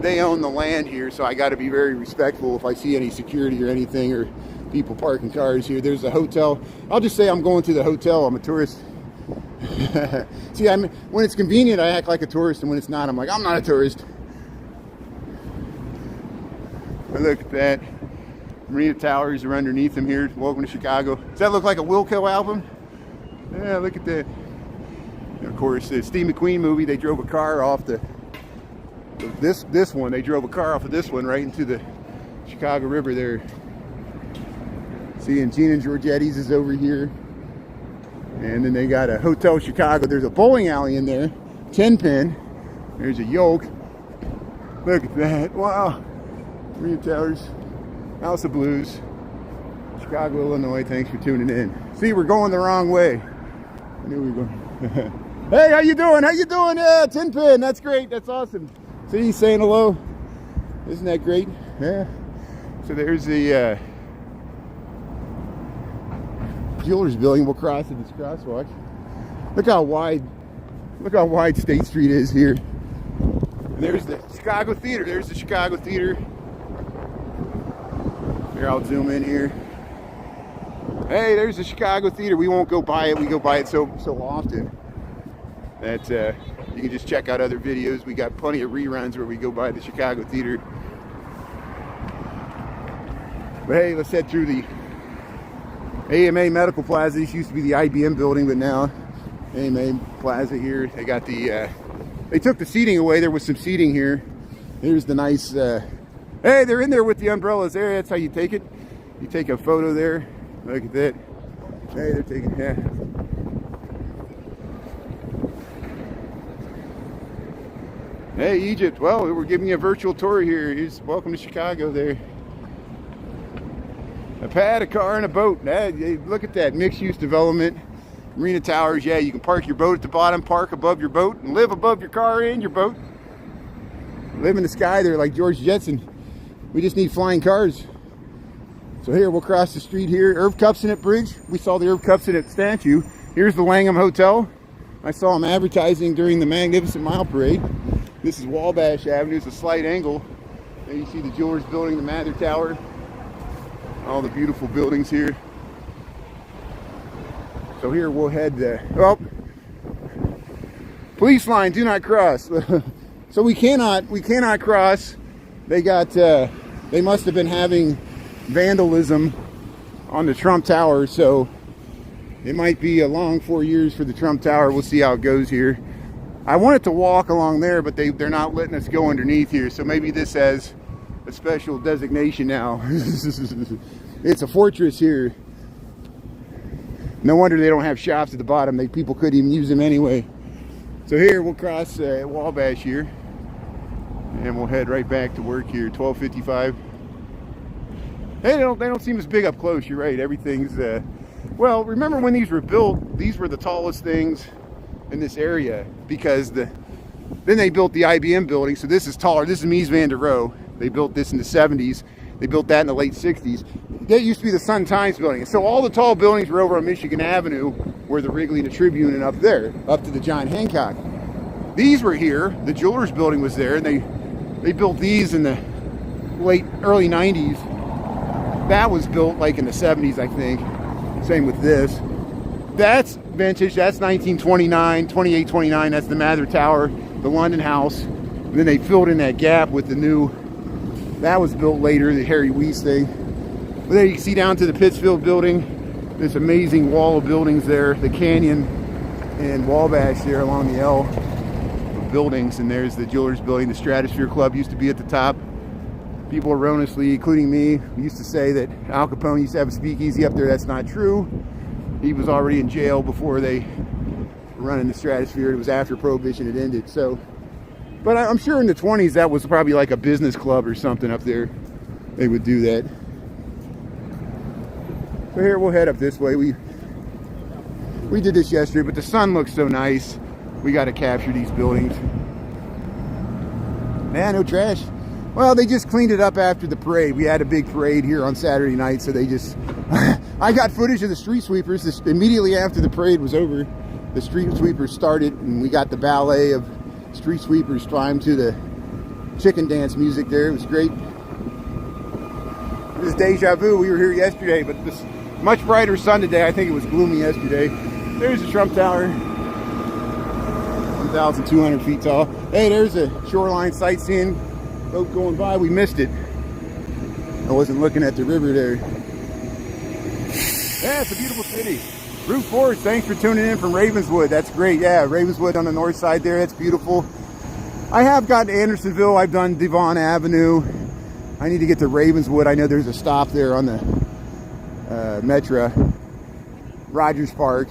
S1: they own the land here, so I got to be very respectful if I see any security or anything or people parking cars here. There's a hotel. I'll just say I'm going to the hotel. I'm a tourist. See, when it's convenient, I act like a tourist, and when it's not, I'm like, I'm not a tourist. But look at that. Marina Towers are underneath them here. Welcome to Chicago. Does that look like a Wilco album? Yeah, look at that. And of course, the Steve McQueen movie, they drove a car off this one. They drove a car off of this one right into the Chicago River there. See, and Gene and Georgetti's is over here. And then they got a Hotel Chicago. There's a bowling alley in there. 10-pin. There's a yoke. Look at that. Wow. Marina Towers. House of Blues. Chicago, Illinois. Thanks for tuning in. See, we're going the wrong way. I knew we were going. Hey, how you doing? How you doing? Yeah, 10-pin. That's great. That's awesome. See, saying hello. Isn't that great? Yeah. So there's the Jewelers building. We'll cross at this crosswalk. Look how wide State Street is here. And there's the Chicago Theater. There's the Chicago Theater. Here, I'll zoom in here. Hey, there's the Chicago Theater. We won't go by it. We go by it so often that you can just check out other videos. We got plenty of reruns where we go by the Chicago Theater. But hey, let's head through the AMA Medical Plaza. This used to be the IBM building, but now AMA Plaza here. They got they took the seating away. There was some seating here. Here's the nice, hey, they're in there with the umbrellas there. That's how you take it. You take a photo there. Look at that. Hey, they're taking, yeah. Hey, Egypt. Well, we're giving you a virtual tour here. Welcome to Chicago there. A pad, a car, and a boat. Look at that. Mixed-use development. Marina Towers. Yeah, you can park your boat at the bottom, park above your boat, and live above your car and your boat. Live in the sky there like George Jetson. We just need flying cars. So here, we'll cross the street here. Irv Kupcinet Bridge. We saw the Irv Kupcinet statue. Here's the Langham Hotel. I saw them advertising during the Magnificent Mile Parade. This is Wabash Avenue. It's a slight angle. There you see the Jewelers Building, the Mather Tower, all the beautiful buildings here. So here we'll head well, police line, do not cross. So we cannot cross. They got they must have been having vandalism on the Trump Tower, so it might be a long 4 years for the Trump Tower. We'll see how it goes here. I wanted to walk along there, but they're not letting us go underneath here, so maybe this has a special designation now. It's a fortress here. No wonder they don't have shops at the bottom. People couldn't even use them anyway. So here we'll cross Wabash here, and we'll head right back to work here. 12:55. Hey, they don't seem as big up close. You're right. Everything's well. Remember when these were built? These were the tallest things in this area, because then they built the IBM building. So this is taller. This is Mies van der Rohe. They built this in the 70s. They built that in the late 60s. That used to be the Sun Times building. So all the tall buildings were over on Michigan Avenue, where the Wrigley and the Tribune, and up there, up to the John Hancock. These were here. The Jewelers Building was there, and they built these in the early 90s. That was built like in the 70s, I think. Same with this. That's vintage. That's 1929, 28, 29. That's the Mather Tower, the London House. And then they filled in that gap with the new. That was built later, the Harry Weiss thing. But there you can see down to the Pittsfield building. This amazing wall of buildings there, the canyon and Wabash there along the L of buildings. And there's the Jewelers Building. The Stratosphere Club used to be at the top. People erroneously, including me, used to say that Al Capone used to have a speakeasy up there. That's not true. He was already in jail before they were running the Stratosphere. It was after Prohibition had ended. So, but I'm sure in the 20s that was probably like a business club or something up there. They would do that. So here we'll head up this way. We did this yesterday, but the sun looks so nice. We got to capture these buildings. Man, no trash. Well, they just cleaned it up after the parade. We had a big parade here on Saturday night, so they just... I got footage of the street sweepers. Immediately after the parade was over, the street sweepers started, and we got the ballet of street sweepers climbed to the chicken dance music there. It was great. This is deja vu. We were here yesterday, but this much brighter sun today. I think it was gloomy yesterday. There's the Trump Tower, 1,200 feet tall. Hey, there's a shoreline sightseeing boat going by. We missed it. I wasn't looking at the river there. Yeah, it's a beautiful city. Route 4, thanks for tuning in from Ravenswood. That's great. Yeah, Ravenswood on the north side there. That's beautiful. I have gotten to Andersonville. I've done Devon Avenue. I need to get to Ravenswood. I know there's a stop there on the Metra. Rogers Park.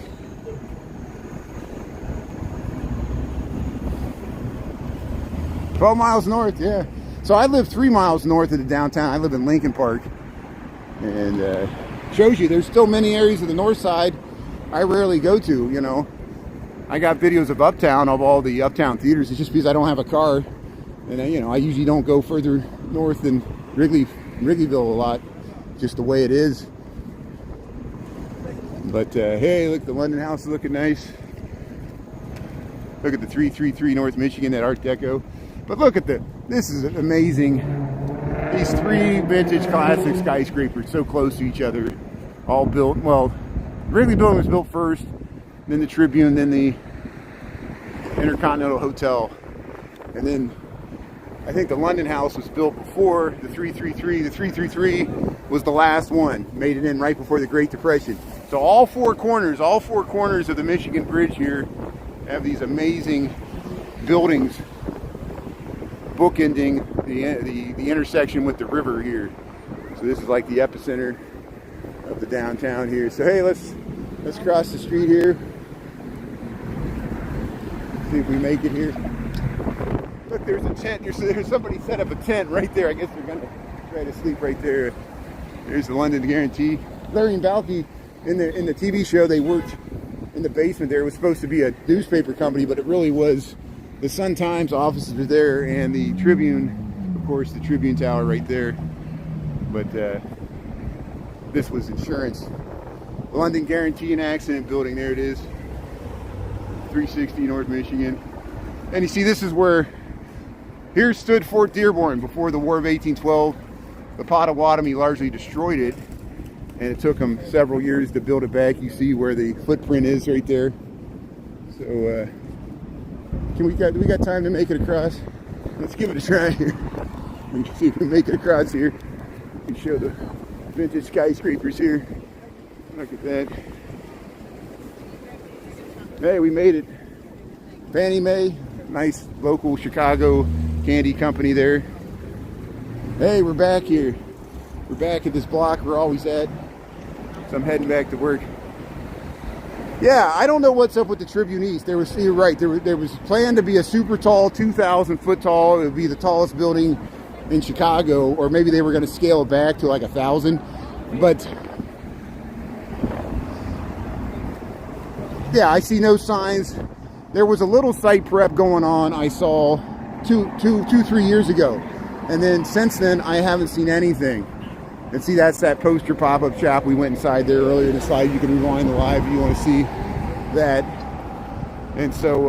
S1: "12 miles north," yeah. So I live 3 miles north of the downtown. I live in Lincoln Park. And shows you there's still many areas of the north side I rarely go to, you know. I got videos of Uptown, of all the Uptown theaters. It's just because I don't have a car. And, you know, I usually don't go further north than Wrigleyville a lot. Just the way it is. But, hey, look, the London House is looking nice. Look at the 333 North Michigan, that Art Deco. But look at this is amazing. These three vintage classic skyscrapers so close to each other. All built, well, Wrigley Building was built first, then the Tribune, then the Intercontinental Hotel. And then I think the London House was built before the 333. The 333 was the last one, made it in right before the Great Depression. So all four corners of the Michigan Bridge here have these amazing buildings bookending the intersection with the river here. So this is like the epicenter of the downtown here. So hey, let's cross the street here. See if we make it here. Look, there's a tent. There's somebody set up a tent right there. I guess they're gonna try to sleep right there. There's the London Guarantee. Larry and Balky in the TV show, they worked in the basement there. It was supposed to be a newspaper company, but it really was the Sun Times offices were there, and the Tribune, of course, the Tribune Tower right there. But this was insurance. London Guarantee and Accident Building, there it is. 360 North Michigan. And you see, this is where Here stood Fort Dearborn before the War of 1812. The Potawatomi largely destroyed it, and it took them several years to build it back. You see where the footprint is right there. So, do we got time to make it across? Let's give it a try here. Let's see if we can make it across here. We can show the vintage skyscrapers here. Look at that. Hey, we made it. Fannie Mae, nice local Chicago candy company there. Hey, we're back here. We're back at this block we're always at. So I'm heading back to work. Yeah, I don't know what's up with the Tribune East. You're right. There was planned to be a super tall, 2,000 foot tall. It would be the tallest building in Chicago, or maybe they were going to scale it back to like 1,000. But yeah, I see no signs. There was a little site prep going on. I saw 3 years ago, and then since then I haven't seen anything. And see, that's that poster pop-up shop. We went inside there earlier in the slide. You can rewind the live if you want to see that. And so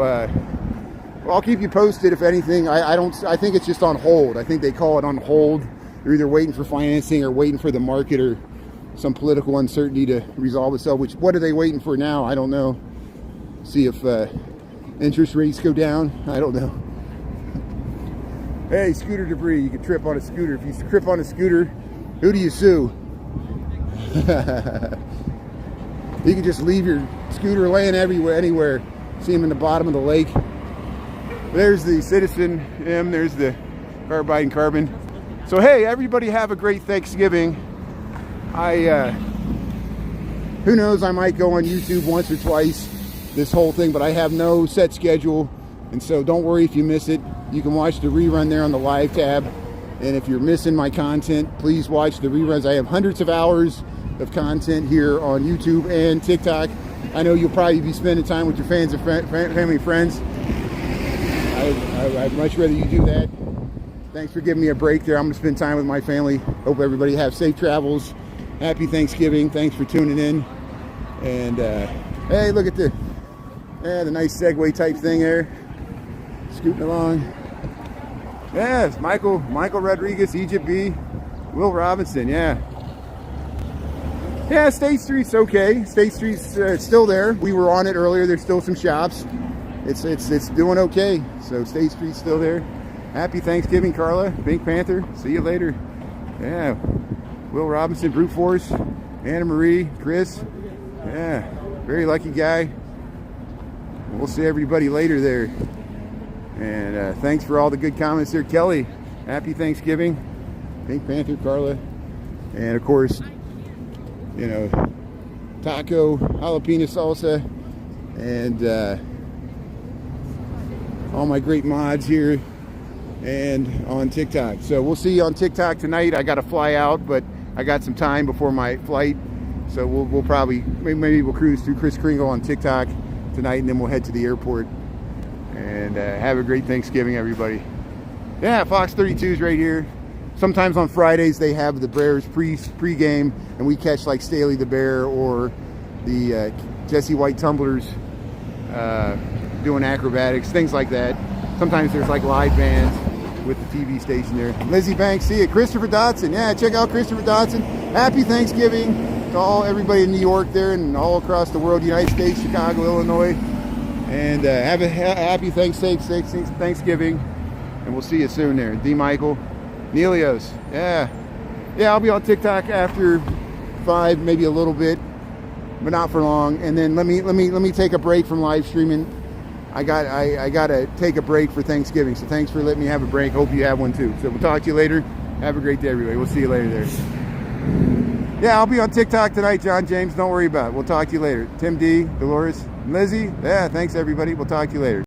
S1: well, I'll keep you posted if anything. I think it's just on hold. I think they call it on hold. They're either waiting for financing or waiting for the market or some political uncertainty to resolve itself. What are they waiting for now? I don't know. See if interest rates go down. I don't know. Hey, scooter debris. You can trip on a scooter. If you trip on a scooter, who do you sue? You can just leave your scooter laying anywhere. See them in the bottom of the lake. There's the Citizen M. There's the Carbide and Carbon. So hey, everybody have a great Thanksgiving. Who knows? I might go on YouTube once or twice this whole thing, but I have no set schedule, and so don't worry if you miss it. You can watch the rerun there on the live tab. And if you're missing my content, please watch the reruns. I have hundreds of hours of content here on YouTube and TikTok. I know you'll probably be spending time with your fans and family and friends. I'd much rather you do that. Thanks for giving me a break there. I'm going to spend time with my family. Hope everybody have safe travels. Happy Thanksgiving. Thanks for tuning in. And hey, look at the nice Segway type thing there. Scooting along. Yes, Michael Rodriguez, Egypt B, Will Robinson, yeah. Yeah, State Street's okay. State Street's still there. We were on it earlier. There's still some shops. It's doing okay. So State Street's still there. Happy Thanksgiving, Carla, Pink Panther. See you later. Yeah, Will Robinson, Brute Force, Anna Marie, Chris. Yeah, very lucky guy. We'll see everybody later there. And thanks for all the good comments there. Kelly, happy Thanksgiving. Pink Panther, Carla. And of course, you know, taco, jalapeno salsa, and all my great mods here and on TikTok. So we'll see you on TikTok tonight. I got to fly out, but I got some time before my flight. So we'll probably, maybe we'll cruise through Chris Kringle on TikTok tonight, and then we'll head to the airport. And have a great Thanksgiving, everybody. Yeah, Fox 32's right here. Sometimes on Fridays they have the Bears pre-game, and we catch like Staley the Bear or the Jesse White Tumblers doing acrobatics, things like that. Sometimes there's like live bands with the TV station there. Lizzie Banks, see you. Christopher Dotson, yeah, check out Christopher Dotson. Happy Thanksgiving to everybody in New York there and all across the world, United States, Chicago, Illinois. And have a happy Thanksgiving, and we'll see you soon there. D. Michael, Nelios, yeah, I'll be on TikTok after 5, maybe a little bit, but not for long. And then let me take a break from live streaming. I gotta take a break for Thanksgiving. So thanks for letting me have a break. Hope you have one too. So we'll talk to you later. Have a great day, everybody. We'll see you later there. Yeah, I'll be on TikTok tonight, John James. Don't worry about it. We'll talk to you later. Tim D, Dolores, Lizzie. Yeah, thanks everybody. We'll talk to you later.